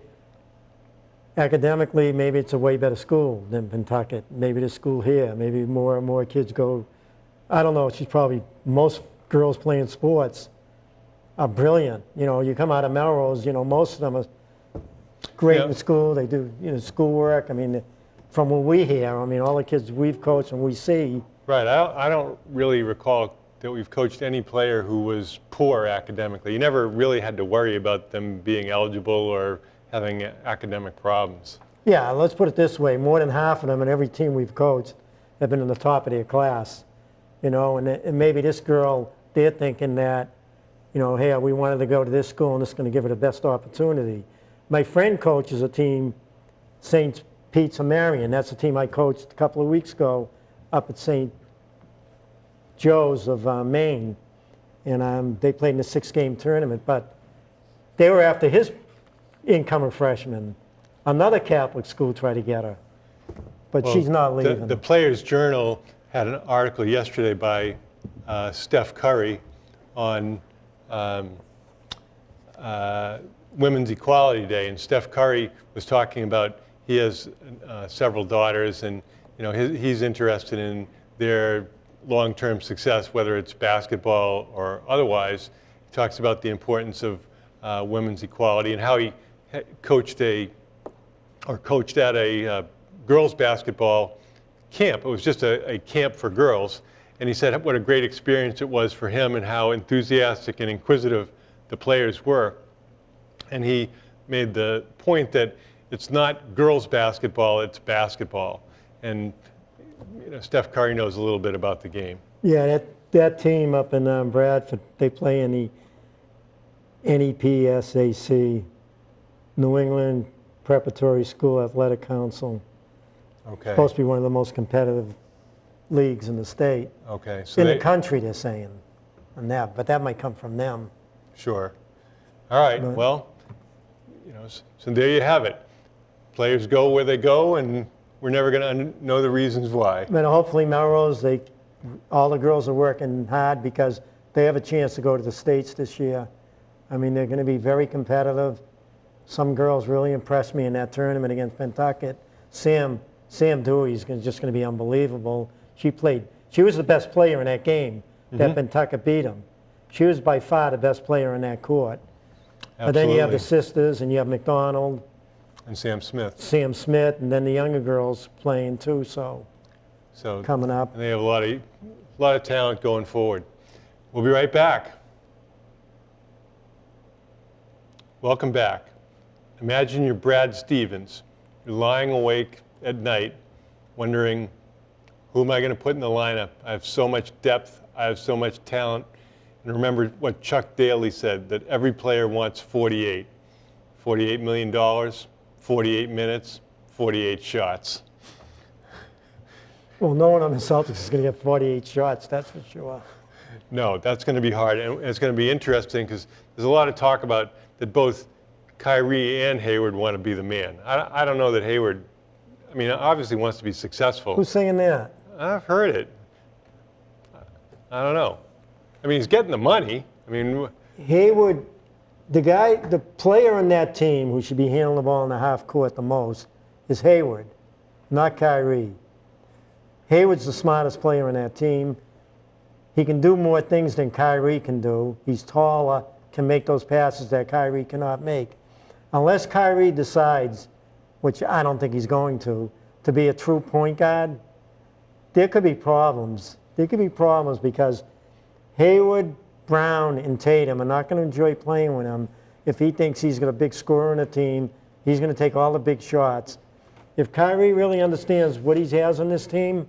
academically, maybe it's a way better school than Pentucket. Maybe the school here, maybe more and more kids go. I don't know. She's probably, most girls playing sports are brilliant. You come out of Melrose, most of them are great in school. They do, schoolwork. I mean, from what we hear, all the kids we've coached and we see. Right. I don't really recall that we've coached any player who was poor academically. You never really had to worry about them being eligible or having academic problems. Yeah, let's put it this way. More than half of them in every team we've coached have been in the top of their class. And maybe this girl, they're thinking that, hey, we wanted to go to this school and this is going to give her the best opportunity. My friend coaches a team, St. Pete's and Marion. That's a team I coached a couple of weeks ago up at St. Joe's of Maine. And they played in a 6-game tournament. But they were after his incoming freshman. Another Catholic school tried to get her. But she's not leaving. The Players' Journal had an article yesterday by Steph Curry on Women's Equality Day, and Steph Curry was talking about he has several daughters, and he's interested in their long-term success, whether it's basketball or otherwise. He talks about the importance of women's equality and how he coached at a girls' basketball camp. It was just a camp for girls, and he said what a great experience it was for him and how enthusiastic and inquisitive the players were. And he made the point that it's not girls' basketball, it's basketball. And Steph Curry knows a little bit about the game. Yeah, that team up in Bradford, they play in the NEPSAC, New England Preparatory School Athletic Council. Okay. Supposed to be one of the most competitive leagues in the state. Okay. So in the country, they're saying, and that, but that might come from them. Sure. All right. But, well, so there you have it. Players go where they go, and we're never going to know the reasons why. But hopefully Melrose, all the girls are working hard because they have a chance to go to the States this year. They're going to be very competitive. Some girls really impressed me in that tournament against Pentucket. Sam Dewey is just going to be unbelievable. She was the best player in that game that Pentucket beat them. She was by far the best player in that court. Absolutely. But then you have the sisters, and you have McDonald. And Sam Smith. Sam Smith, and then the younger girls playing too, so coming up. And they have a lot of talent going forward. We'll be right back. Welcome back. Imagine you're Brad Stevens. You're lying awake at night wondering, who am I going to put in the lineup? I have so much depth. I have so much talent. And remember what Chuck Daly said, that every player wants 48. $48 million, 48 minutes, 48 shots. Well, no one on the Celtics is going to get 48 shots, that's for sure. No, that's going to be hard. And it's going to be interesting because there's a lot of talk about that both Kyrie and Hayward want to be the man. I don't know that Hayward, obviously wants to be successful. Who's saying that? I've heard it. I don't know. He's getting the money. Hayward, the player on that team who should be handling the ball in the half court the most is Hayward, not Kyrie. Hayward's the smartest player on that team. He can do more things than Kyrie can do. He's taller, can make those passes that Kyrie cannot make. Unless Kyrie decides, which I don't think he's going to be a true point guard, there could be problems. There could be problems because Hayward, Brown, and Tatum are not going to enjoy playing with him if he thinks he's got a big scorer on a team, he's going to take all the big shots. If Kyrie really understands what he has on this team,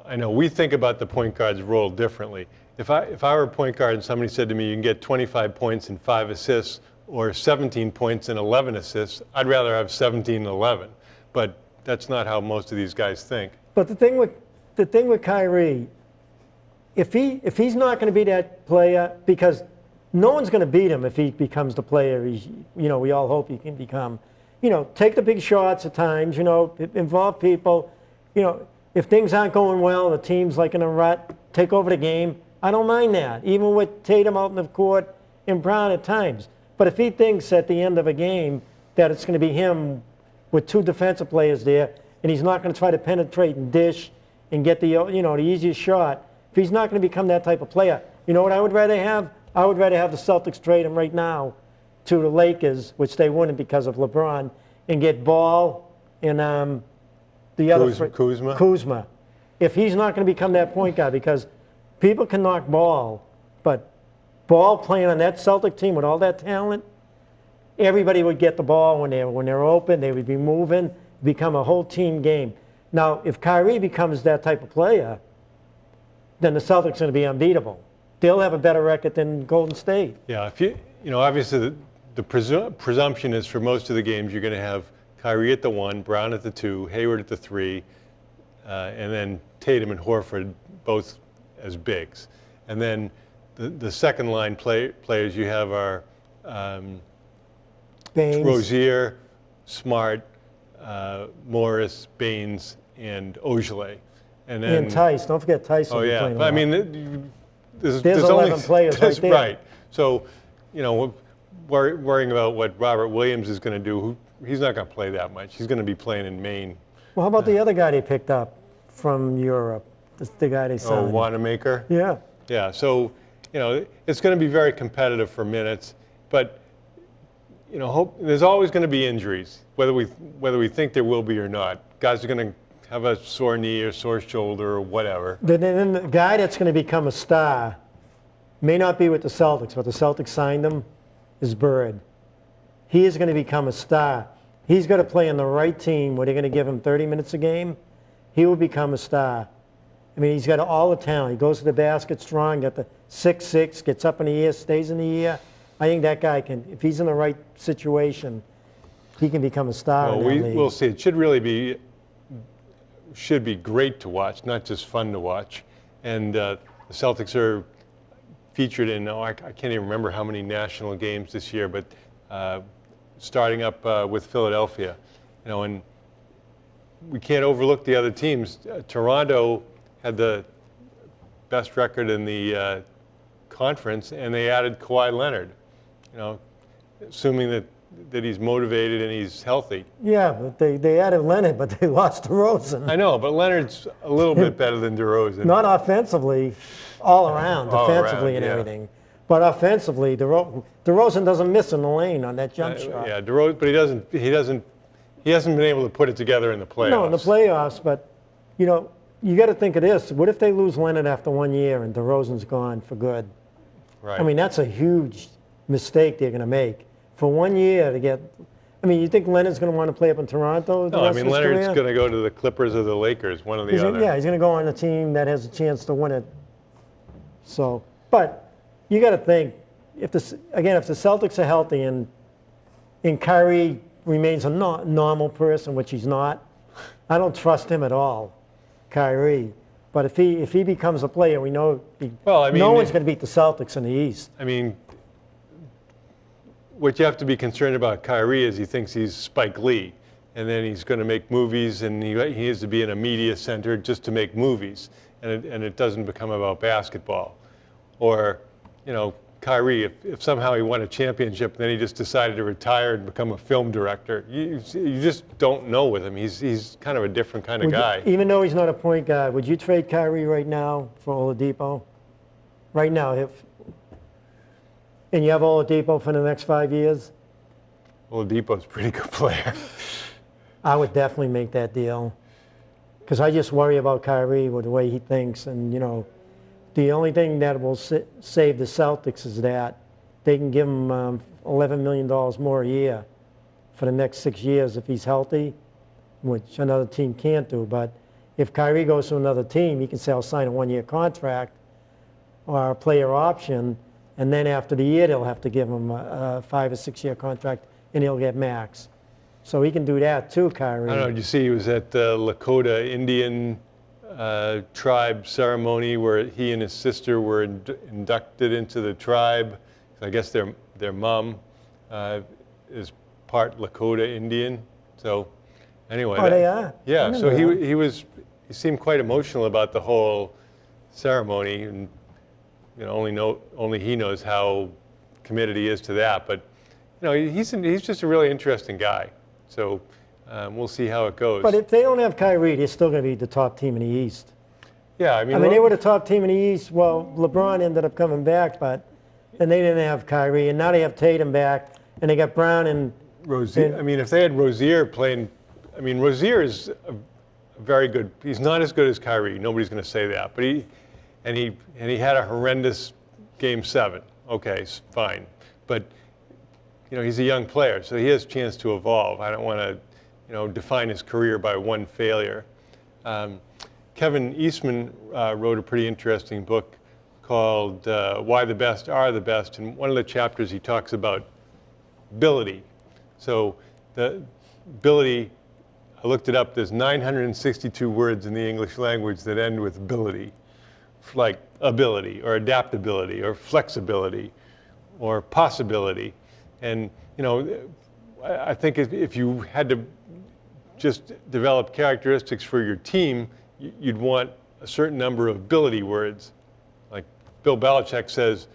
I know we think about the point guard's role differently. If I were a point guard and somebody said to me, you can get 25 points and 5 assists or 17 points and 11 assists, I'd rather have 17 and 11. But that's not how most of these guys think. but the thing with Kyrie, if he's not going to be that player, because no one's going to beat him if he becomes the player we all hope he can become. Take the big shots at times, involve people. If things aren't going well, the team's like in a rut, take over the game. I don't mind that, even with Tatum out in the court and Brown at times. But if he thinks at the end of a game that it's going to be him with 2 defensive players there, and he's not going to try to penetrate and dish and get the easiest shot, if he's not going to become that type of player, you know what I would rather have? I would rather have the Celtics trade him right now to the Lakers, which they wouldn't because of LeBron, and get Ball and the other Kuzma. If he's not going to become that point guard, because people can knock Ball, but Ball playing on that Celtic team with all that talent, everybody would get the ball when they're open. They would be moving, become a whole team game. Now, if Kyrie becomes that type of player, then the Celtics are going to be unbeatable. They'll have a better record than Golden State. Yeah, obviously the presumption is for most of the games you're going to have Kyrie at the 1, Brown at the 2, Hayward at the 3, and then Tatum and Horford both as bigs. And then the second line players you have are Rozier, Smart, Morris, Baines, and Ogilvy. And Tice. Don't forget Tice. Oh, yeah. But, I mean, there's 11 only, players right there. Right. So, worrying about what Robert Williams is going to do, he's not going to play that much. He's going to be playing in Maine. Well, how about the other guy they picked up from Europe? The guy they signed. Oh, Wanamaker? Yeah. Yeah. So, it's going to be very competitive for minutes, but there's always going to be injuries, whether we think there will be or not. Guys are going to have a sore knee or sore shoulder or whatever. Then the guy that's going to become a star may not be with the Celtics, but the Celtics signed him, is Bird. He is going to become a star. He's got to play on the right team where they're going to give him 30 minutes a game. He will become a star. I mean, he's got all the talent. He goes to the basket strong, got the 6'6", gets up in the air, stays in the air. I think that guy can, if he's in the right situation, he can become a star in that league. We'll see. It should be great to watch, not just fun to watch. And the Celtics are featured in, I can't even remember how many national games this year, but starting up with Philadelphia. And we can't overlook the other teams. Toronto had the best record in the conference, and they added Kawhi Leonard, assuming that he's motivated and he's healthy. Yeah, but they added Leonard, but they lost DeRozan. I know, but Leonard's a little bit better than DeRozan. Not offensively, all around, defensively and yeah. everything. But offensively, DeRozan doesn't miss in the lane on that jump shot. Yeah, DeRozan, but he hasn't been able to put it together in the playoffs. No, in the playoffs, but you got to think of this. What if they lose Leonard after 1 year and DeRozan's gone for good? Right. I mean, that's a huge mistake they're going to make. For 1 year to get, you think Leonard's going to want to play up in Toronto? No, Leonard's going to go to the Clippers or the Lakers, one or the other. Yeah, he's going to go on a team that has a chance to win it. So, but you got to think, if the Celtics are healthy and Kyrie remains a normal person, which he's not, I don't trust him at all, Kyrie. But if he becomes a player, we know no one's going to beat the Celtics in the East. What you have to be concerned about Kyrie is he thinks he's Spike Lee, and then he's going to make movies, and he has to be in a media center just to make movies, and it doesn't become about basketball. Or, Kyrie, if somehow he won a championship, and then he just decided to retire and become a film director, you just don't know with him. He's kind of a different kind of guy. Even though he's not a point guard, would you trade Kyrie right now for Oladipo? Right now, and you have Oladipo for the next 5 years? Oladipo's a pretty good player. I would definitely make that deal. Because I just worry about Kyrie with the way he thinks. And, the only thing that will save the Celtics is that they can give him $11 million more a year for the next 6 years if he's healthy, which another team can't do. But if Kyrie goes to another team, he can say, I'll sign a 1-year contract or a player option, and then after the year, they'll have to give him a 5 or 6 year contract, and he'll get max. So he can do that too, Kyrie. I don't know, did you see he was at the Lakota Indian tribe ceremony where he and his sister were inducted into the tribe? I guess their mom is part Lakota Indian. So anyway. Oh, they are? Yeah, so he seemed quite emotional about the whole ceremony, and only he knows how committed he is to that. But he's just a really interesting guy. So we'll see how it goes. But if they don't have Kyrie, they're still going to be the top team in the East. Yeah, I mean they were the top team in the East. Well, LeBron ended up coming back, and they didn't have Kyrie, and now they have Tatum back, and they got Brown and Rozier. I mean, if they had Rozier playing, Rozier is a very good. He's not as good as Kyrie. Nobody's going to say that. But he had a horrendous Game 7. Okay, fine. But he's a young player, so he has a chance to evolve. I don't want to, define his career by one failure. Kevin Eastman wrote a pretty interesting book called Why the Best Are the Best. And one of the chapters he talks about ability. So the ability, I looked it up, there's 962 words in the English language that end with ability, like ability or adaptability or flexibility or possibility. And I think if you had to just develop characteristics for your team, you'd want a certain number of ability words. Like Bill Belichick says,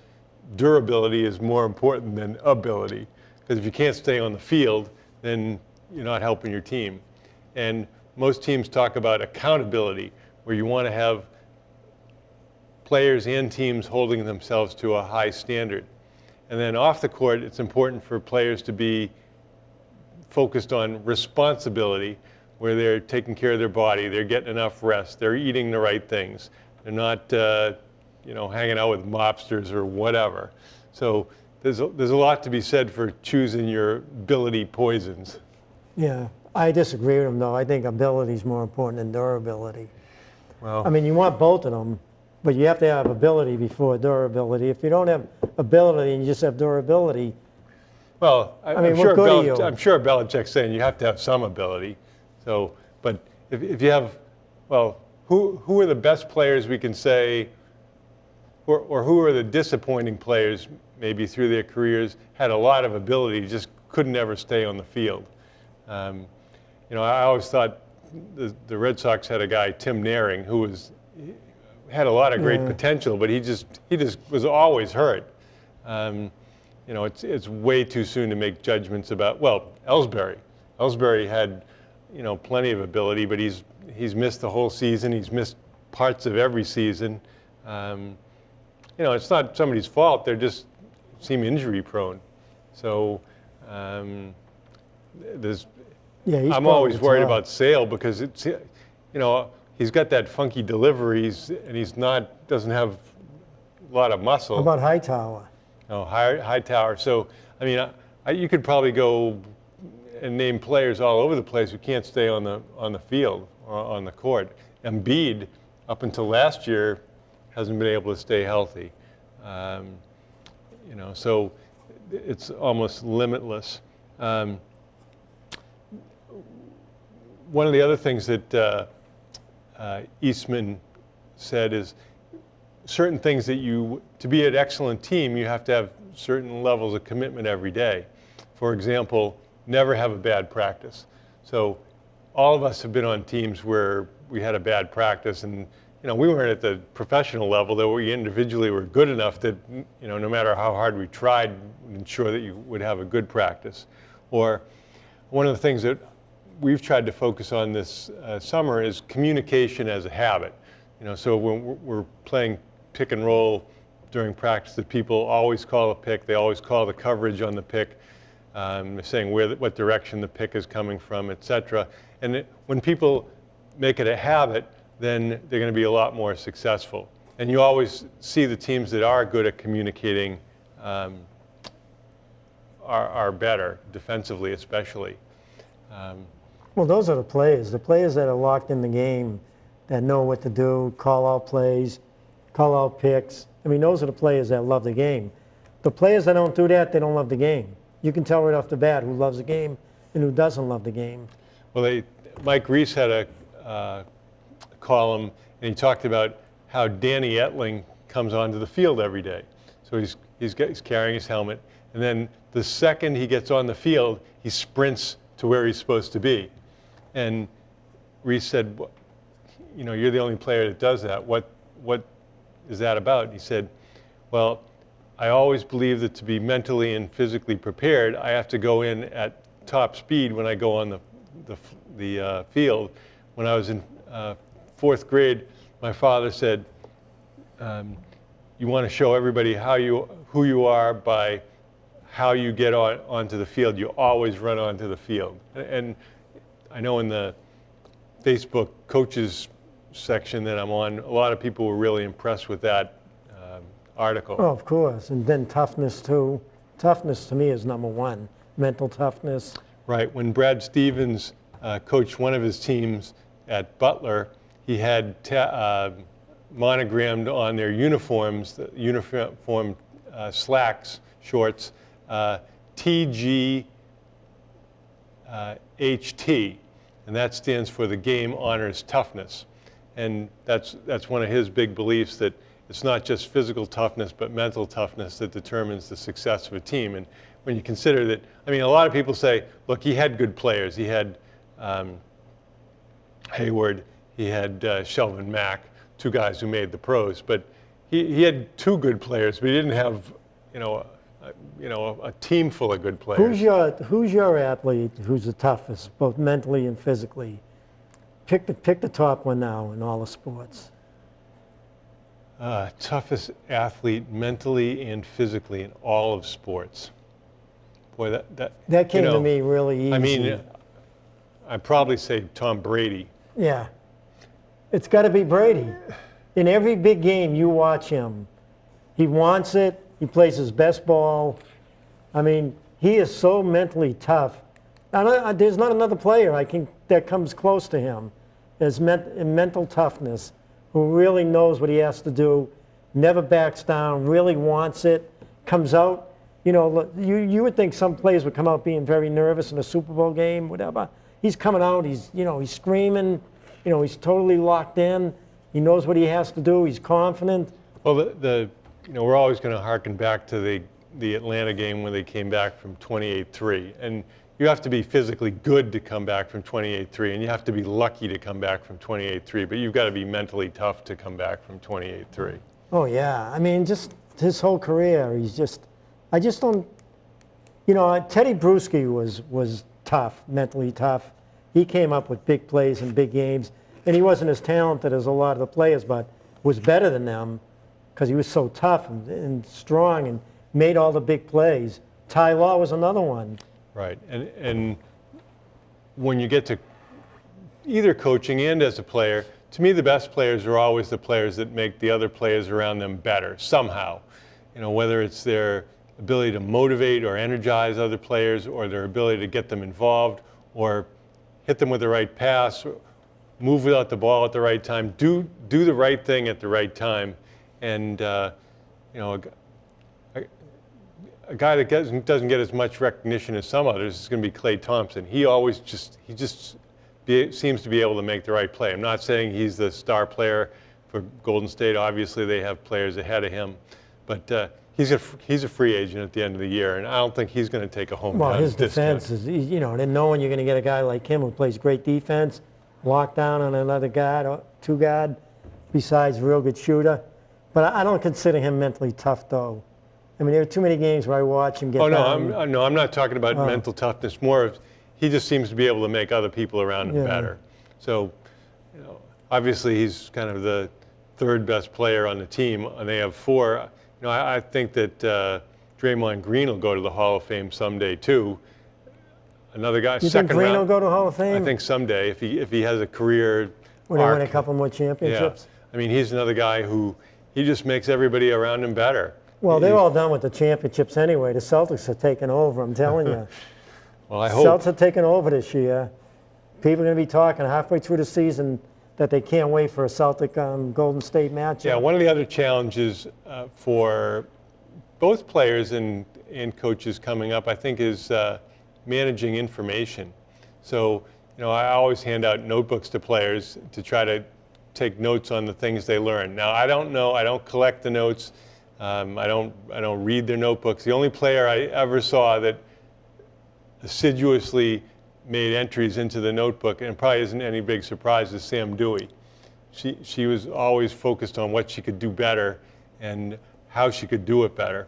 durability is more important than ability. Because if you can't stay on the field, then you're not helping your team. And most teams talk about accountability, where you want to have players and teams holding themselves to a high standard. And then off the court, it's important for players to be focused on responsibility, where they're taking care of their body, they're getting enough rest, they're eating the right things, they're not hanging out with mobsters or whatever. So there's a lot to be said for choosing your ability poisons. Yeah, I disagree with him though. I think ability is more important than durability. Well, you want both of them, but you have to have ability before durability. If you don't have ability and you just have durability, well, I'm what good are you? I'm sure Belichick's saying you have to have some ability. So, but if you have, well, who are the best players we can say, or who are the disappointing players maybe through their careers, had a lot of ability, just couldn't ever stay on the field? I always thought the Red Sox had a guy, Tim Naring, who had a lot of great potential, but he just was always hurt. It's way too soon to make judgments about. Well, Ellsbury had plenty of ability, but he's missed the whole season. He's missed parts of every season. It's not somebody's fault. They just seem injury prone. So I'm always worried about Sale because it's he's got that funky deliveries and doesn't have a lot of muscle. How about Hightower? Oh, Hightower. So you could probably go and name players all over the place who can't stay on the field or on the court. Embiid, up until last year, hasn't been able to stay healthy. So it's almost limitless. One of the other things that Eastman said is certain things that to be an excellent team, you have to have certain levels of commitment every day. For example, never have a bad practice. So all of us have been on teams where we had a bad practice, and we weren't at the professional level, though we individually were good enough that no matter how hard we tried, we ensure that you would have a good practice. Or one of the things that we've tried to focus on this summer is communication as a habit. So when we're playing pick and roll during practice, that people always call a pick, they always call the coverage on the pick, saying what direction the pick is coming from, etc. And when people make it a habit, then they're going to be a lot more successful. And you always see the teams that are good at communicating are better, defensively especially. Well, those are the players that are locked in the game, that know what to do, call out plays, call out picks. I mean, those are the players that love the game. The players that don't do that, they don't love the game. You can tell right off the bat who loves the game and who doesn't love the game. Well, Mike Reese had a column, and he talked about how Danny Etling comes onto the field every day. So he's carrying his helmet, and then the second he gets on the field, he sprints to where he's supposed to be. And Reese said, you know, you're the only player that does that. What is that about? And he said, well, I always believe that to be mentally and physically prepared, I have to go in at top speed when I go on the field. When I was in fourth grade, my father said, you want to show everybody who you are by how you get onto the field. You always run onto the field. And I know in the Facebook coaches section that I'm on, a lot of people were really impressed with that article. Oh, of course. And then toughness, too. Toughness, to me, is number one. Mental toughness. Right. When Brad Stevens coached one of his teams at Butler, he had monogrammed on their uniforms, the uniform slacks, shorts, TGHT, and that stands for the game honors toughness. And that's one of his big beliefs, that it's not just physical toughness, but mental toughness that determines the success of a team. And when you consider that, I mean, a lot of people say, look, he had good players. He had Hayward, he had Shelvin Mack, two guys who made the pros. But he had two good players, but he didn't have, a team full of good players. Who's your athlete who's the toughest, both mentally and physically? Pick the top one now in all the sports. Toughest athlete mentally and physically in all of sports. Boy, that came to me really easy. I mean, I'd probably say Tom Brady. Yeah, it's got to be Brady. In every big game, you watch him. He wants it. He plays his best ball. I mean, he is so mentally tough. There's not another player that comes close to him as mental toughness, who really knows what he has to do, never backs down, really wants it, comes out. You know, you would think some players would come out being very nervous in a Super Bowl game, whatever. He's coming out, he's screaming, he's totally locked in. He knows what he has to do, he's confident. Well, we're always going to harken back to the Atlanta game when they came back from 28-3. And you have to be physically good to come back from 28-3, and you have to be lucky to come back from 28-3, but you've got to be mentally tough to come back from 28-3. Oh, yeah. I mean, just his whole career, I just don't, Teddy Bruschi was tough, mentally tough. He came up with big plays in big games, and he wasn't as talented as a lot of the players, but was better than them because he was so tough and strong and made all the big plays. Ty Law was another one. Right, and when you get to either coaching and as a player, to me the best players are always the players that make the other players around them better somehow. Whether it's their ability to motivate or energize other players, or their ability to get them involved, or hit them with the right pass, or move without the ball at the right time, do the right thing at the right time, and a guy that doesn't get as much recognition as some others is going to be Klay Thompson. He seems to be able to make the right play. I'm not saying he's the star player for Golden State. Obviously, they have players ahead of him, but he's a free agent at the end of the year, and I don't think he's going to take a home run. Well, his defense is, and knowing you're going to get a guy like him who plays great defense, lock down on another guard or two guard, besides real good shooter. But I don't consider him mentally tough, though. I mean, there are too many games where I watch him get down. I'm not talking about mental toughness. More of, he just seems to be able to make other people around him better. So, obviously he's kind of the third best player on the team, and they have four. I think that Draymond Green will go to the Hall of Fame someday too. Another guy. You think Green will go to Hall of Fame? I think someday, if he has a career. When he win a couple more championships. Yeah. I mean, he's another guy who he just makes everybody around him better. Well, they're all done with the championships anyway. The Celtics are taking over, I'm telling you. Well, I hope. Celtics are taking over this year. People are going to be talking halfway through the season that they can't wait for a Celtic Golden State matchup. Yeah, one of the other challenges for both players and coaches coming up, I think, is managing information. So, I always hand out notebooks to players to try to take notes on the things they learn. Now, I don't collect the notes. I don't read their notebooks. The only player I ever saw that assiduously made entries into the notebook, and probably isn't any big surprise, is Sam Dewey. She was always focused on what she could do better and how she could do it better.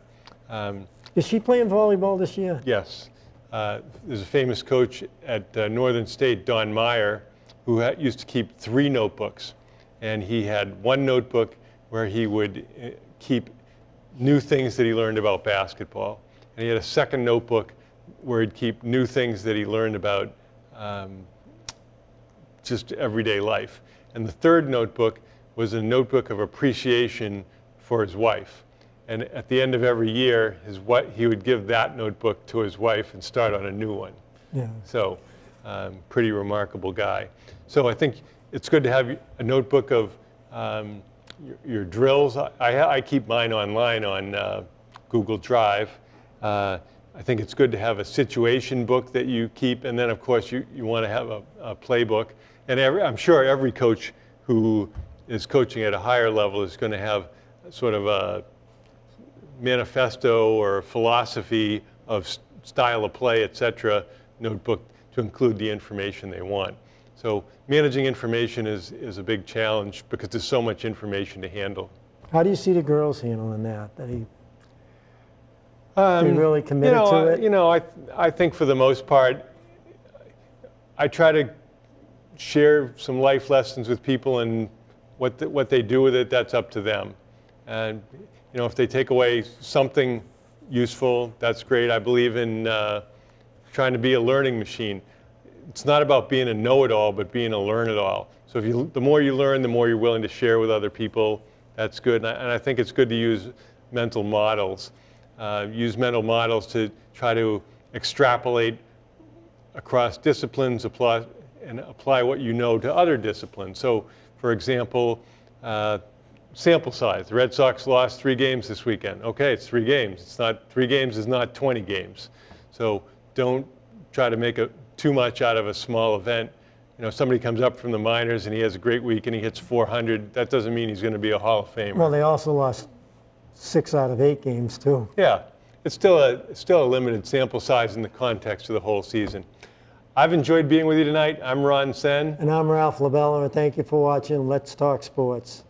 Is she playing volleyball this year? Yes. There's a famous coach at Northern State, Don Meyer, who used to keep 3 notebooks. And he had one notebook where he would keep new things that he learned about basketball. And he had a second notebook where he'd keep new things that he learned about just everyday life. And the third notebook was a notebook of appreciation for his wife. And at the end of every year, he would give that notebook to his wife and start on a new one. Yeah. So, pretty remarkable guy. So I think it's good to have a notebook of your drills. I keep mine online on Google Drive. I think it's good to have a situation book that you keep, and then of course you want to have a playbook. And I'm sure every coach who is coaching at a higher level is going to have sort of a manifesto or philosophy of style of play, etc., notebook to include the information they want. So managing information is a big challenge because there's so much information to handle. How do you see the girls handling that? That he really committed to it? I think for the most part, I try to share some life lessons with people, and what they do with it, that's up to them. And if they take away something useful, that's great. I believe in trying to be a learning machine. It's not about being a know-it-all, but being a learn-it-all. So the more you learn, the more you're willing to share with other people. That's good. And I think it's good to use mental models. Use mental models to try to extrapolate across disciplines, apply what you know to other disciplines. So, for example, sample size. The Red Sox lost 3 games this weekend. Okay, it's 3 games. It's not 3 games is not 20 games. So don't try to make too much out of a small event. Somebody comes up from the minors and he has a great week and he hits 400. That doesn't mean he's going to be a Hall of Famer. Well, they also lost 6 out of 8 games too. Yeah, it's still a limited sample size in the context of the whole season. I've enjoyed being with you tonight. I'm Ron Sen. And I'm Ralph LaBella, and thank you for watching Let's Talk Sports.